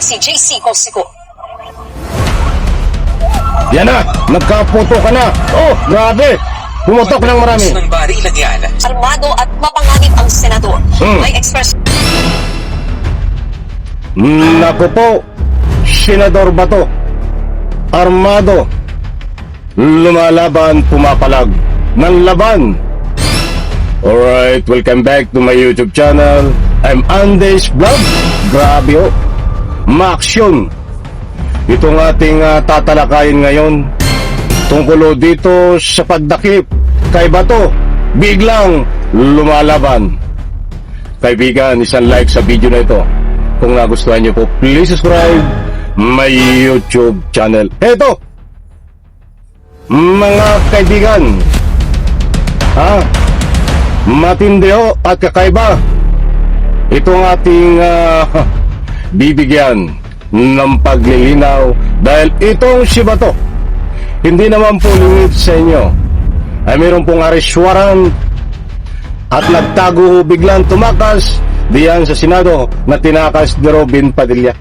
si JC Cosico. Yan na, nagkaputo ka na. Oh, grabe. Pumutok ng marami. Ng barilan yan. Armado at mapanganib ang senador. May express Naku po, Senador Bato, armado, lumalaban, pumapalag ng laban. Alright, welcome back to my YouTube channel. I'm Andes Vlog. Grabe ho, ma-aksyon. Itong ating tatalakayin ngayon tungkol dito sa pagdakip kay Bato, biglang lumalaban. Kaibigan, isang like sa video na ito. Kung nagustuhan niyo po, please subscribe my YouTube channel. Eto, mga kaibigan, matindi ho at kakaiba itong ating bibigyan ng paglilinaw dahil itong si Bato hindi naman po lingid sa inyo ay mayroon pong arrest warrant at nagtago ho, biglang tumakas diyan sa Senado na tinakas ni Robin Padilla.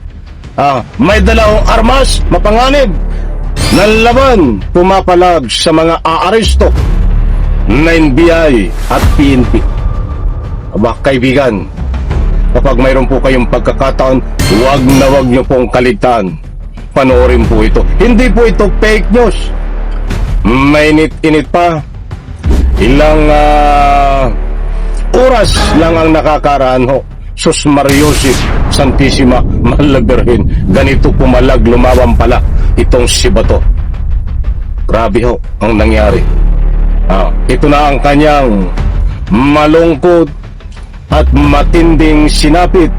May dalawang armas, mapanganib ng laban, pumapalag sa mga aaresto na NBI at PNP. Aba, kaibigan, kapag mayroon po kayong pagkakataon, huwag niyo pong kaligtaan. Panoorin po ito. Hindi po ito fake news. Mainit-init pa. Ilang oras lang ang nakakaraan ho. Sus Mariosip Santissima Mahal na Birhen, ganito pumalag, lumaban pala itong si Bato. Grabe ho ang nangyari. Ito na ang kanyang malungkot at matinding sinapit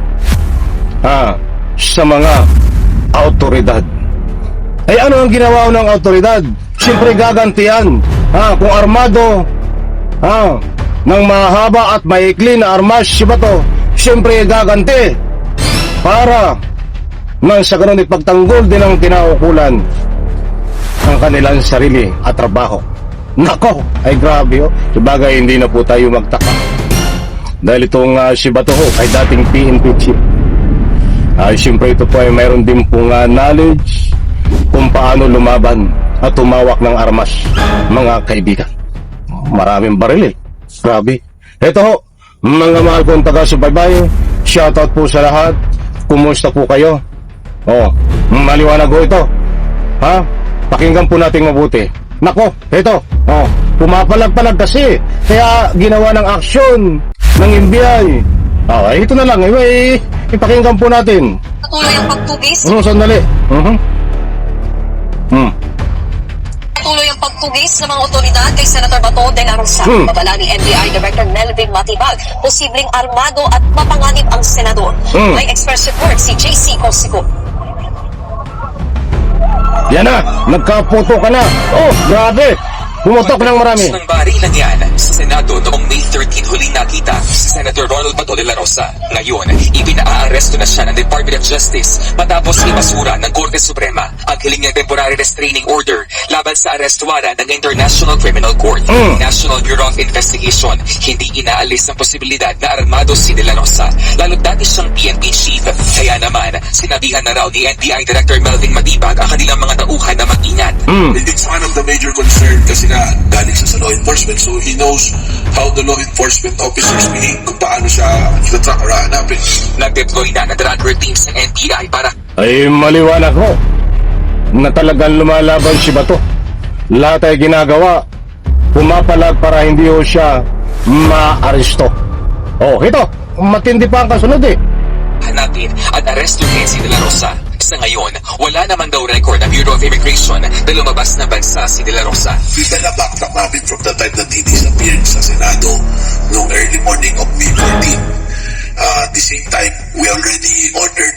sa mga autoridad. Ay ano ang ginawa ng autoridad? Siyempre gagantihan. Kung armado ng mahaba at maikli na armas si Bato, siyempre gaganti para nang sa ganun ipagtanggol din ang kinaukulan ang kanilang sarili at trabaho. Nako, ay grabe ho. Sabagay, hindi na po tayo magtaka dahil itong si Bato ho ay dating PNP chief. Siyempre ito po ay mayroon din pong knowledge kung paano lumaban at tumawak ng armas, mga kaibigan. Maraming baril eh. Grabe. Ito ho, mga mahal kong taga-subaybay, shoutout po sa lahat. Kumusta po kayo? Maliwanag ho ito. Pakinggan po natin mabuti. Nako, ito. Pumapalag-palag kasi. Kaya ginawa ng aksyon ng NBI. Ito na lang. Ipakinggan po natin. patuloy ang pagtugis. Sandali. Patuloy ang pagtugis ng mga otoridad kay Senator Bato de la Rosa. Babala ni NBI Director Melvin Matibag, posibleng armado at mapanganib ang senador. May express report si JC Cosico. Yan na, nagkaputo ka na. Oh, grabe. Pumutok ng marami. Ng barilan yan sa Senado noong May 13 huling nakita si Senator Ronald Bato de la Rosa. Ngayon, ipinaaresto na siya ng Department of Justice matapos ibasura ng Korte Suprema ang hiling ng temporary restraining order laban sa arrest warrant ng International Criminal Court. National Bureau of Investigation hindi inaalis ang posibilidad na armado si de la Rosa, lalo't dati siyang PNP chief. Kaya naman, sinabihan na raw ni NBI Director Melvin Matibag ang kanilang mga tauhan na mag-ingat. It's one of the major concern kasi galing siya sa law enforcement, so he knows how the law enforcement officers behave, kung paano siya itatrack or hanapin. Nag-deploy na ng drug teams ng NBI para Ay maliwanag ho na talagang lumalaban si Bato. Lahat ay ginagawa, pumapalag para hindi ho siya maaresto. Ito, matindi pa ang kasunod eh. hanapin at arestuhin si De La Rosa. Sa ngayon, wala naman daw record ng Bureau of Immigration na lumabas na bansa si De La Rosa. We can backtrack namin from the time that he disappeared sa Senado noong early morning of May 14. At the same time, we already ordered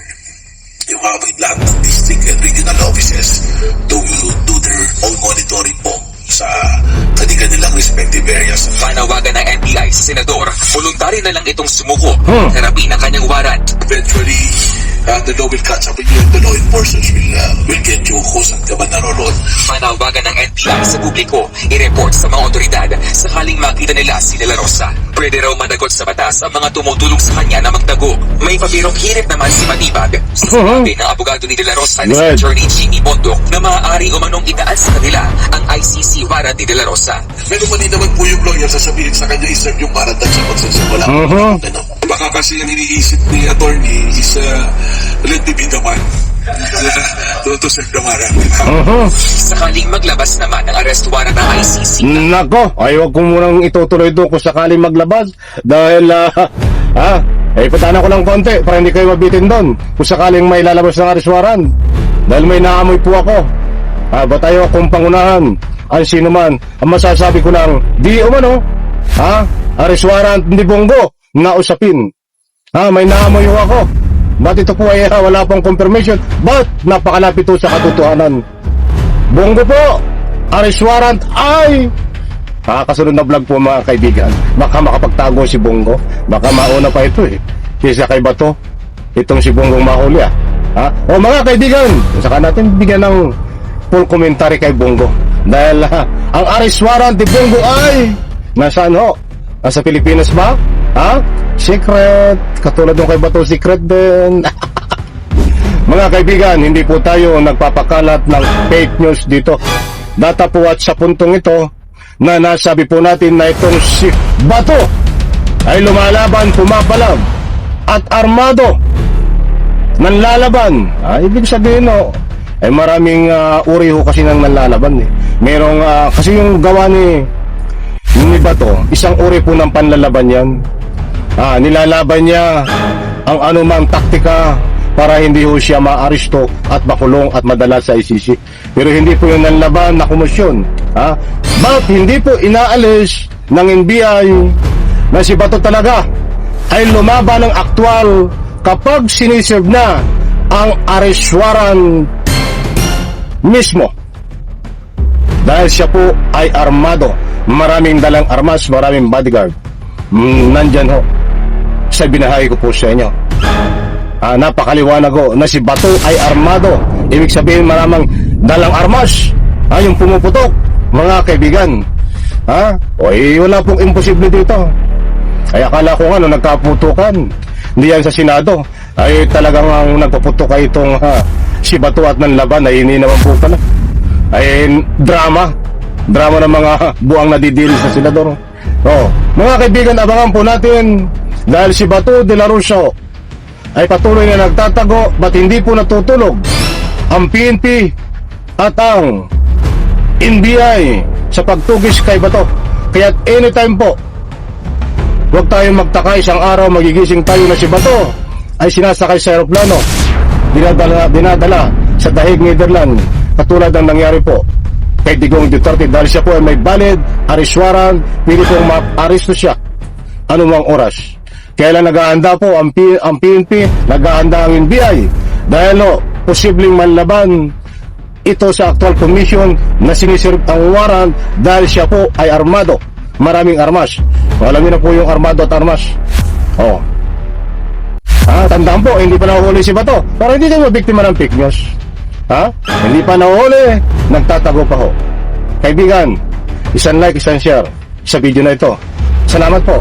yung lahat ng district and regional offices to do their own monitoring po sa kanilang respective areas. Panawagan ng NBI sa Senador, voluntary na lang itong sumuko. Harapin ang kanyang warrant. Eventually, The law will catch up with you and the law enforcers will get you kung saan ka man naroon. Panawagan ng NBI sa publiko, i-report sa mga otoridad sakaling makita nila si De La Rosa. Pwede raw managot sa batas ang mga tumutulong sa kanya na magtago. May pabirong hirit naman si Matibag. Sinasabi ng abogado ni De La Rosa na si Right. Attorney Jimmy Bondok na maaari umanong itaas sa kanila ang ICC warrant ni De La Rosa. Pero mali naman po yung lawyer sasabihin sa kanya iserve yung maratan sa pagsasimula. Ano? Baka kasi ang iniisip ni attorney is let me be the man to serve the warrant. Sakaling maglabas naman ng arrest warrant ng ICC. Nako, ay wag ko munang itutuloy doon kung sakaling maglabas dahil ipatahan ko lang konti para hindi kayo mabitin doon kung sakaling may lalabas ng arrest warrant dahil may naamoy po ako. Ba tayo akong pangunahan ang sino man ang masasabi ko lang di umano arrest warrant ni Bongo na usapin. May naamoy ho ako. Ba't ito po ay wala pang confirmation? Ba't napakalapit ito sa katotohanan? Bongo po, arrest warrant ay kasunod na vlog po mga kaibigan. Baka makapagtago si Bongo. Baka mauna pa ito kaysa kay Bato. Itong si Bonggong mahuli O mga kaibigan, saka natin bigyan ng full commentary kay Bongo. Dahil ang arrest warrant ni Bongo ay nasaan ho? Nasa Pilipinas ba? Secret. Katulad nung kay Bato, secret din. Mga kaibigan, hindi po tayo nagpapakalat ng fake news dito. Data po at sa puntong ito na nasabi po natin na itong si Bato ay lumalaban, pumapalag at armado nanlalaban. Ibig sabihin ay maraming uri ho kasi ng nanlalaban Merong kasi yung gawa ni Bato, isang uri po ng panlalaban yan. Nilalaban niya ang anumang taktika para hindi ho siya maaresto at makulong at madala sa ICC. Pero hindi po yung nanlaban na komosyon. But hindi po inaalis ng NBI na si Bato talaga ay lumaban ng aktwal kapag siniserve na ang arrest warrant mismo. Dahil siya po ay armado. Maraming dalang armas, maraming bodyguard. Nandyan ho. Sa binahay ko po sa inyo. Napakaliwanag ho na si Bato ay armado. Ibig sabihin maraming dalang armas. Yung pumuputok. Mga kaibigan. Wala pong imposible dito. Ay akala ko nagkaputukan. Hindi yan sa Senado. Ay talagang ang nagpaputok ay itong si Bato at ng laban ay hindi naman po pala. Ay drama ng mga buang nadidili sa senador. Mga kaibigan, abangan po natin dahil si Bato de la Rosa ay patuloy na nagtatago ba't hindi po natutulog ang PNP at ang NBI sa pagtugis kay Bato. Kaya anytime po, huwag tayong magtaka, isang araw magigising tayo na si Bato ay sinasakay sa aeroplano, dinadala sa Dahig, Netherlands, katulad ng nangyari po kay Digong Duterte dahil siya po ay may valid arrest warrant, pwede pong ma-aresto siya anumang oras. Kaya lang naghahanda po ang PNP, naghahanda ang NBI dahil posibleng manlaban ito sa actual commission na siniserve ang warrant dahil siya po ay armado, maraming armas. Alam niyo na po yung armado at armas. Tandaan po, hindi pa nahuhuli si Bato para hindi kayo mabiktima ng fake news. Hindi pa nahuhuli, nagtatago pa ho. Kaibigan, isang like, isang share sa video na ito. Salamat po.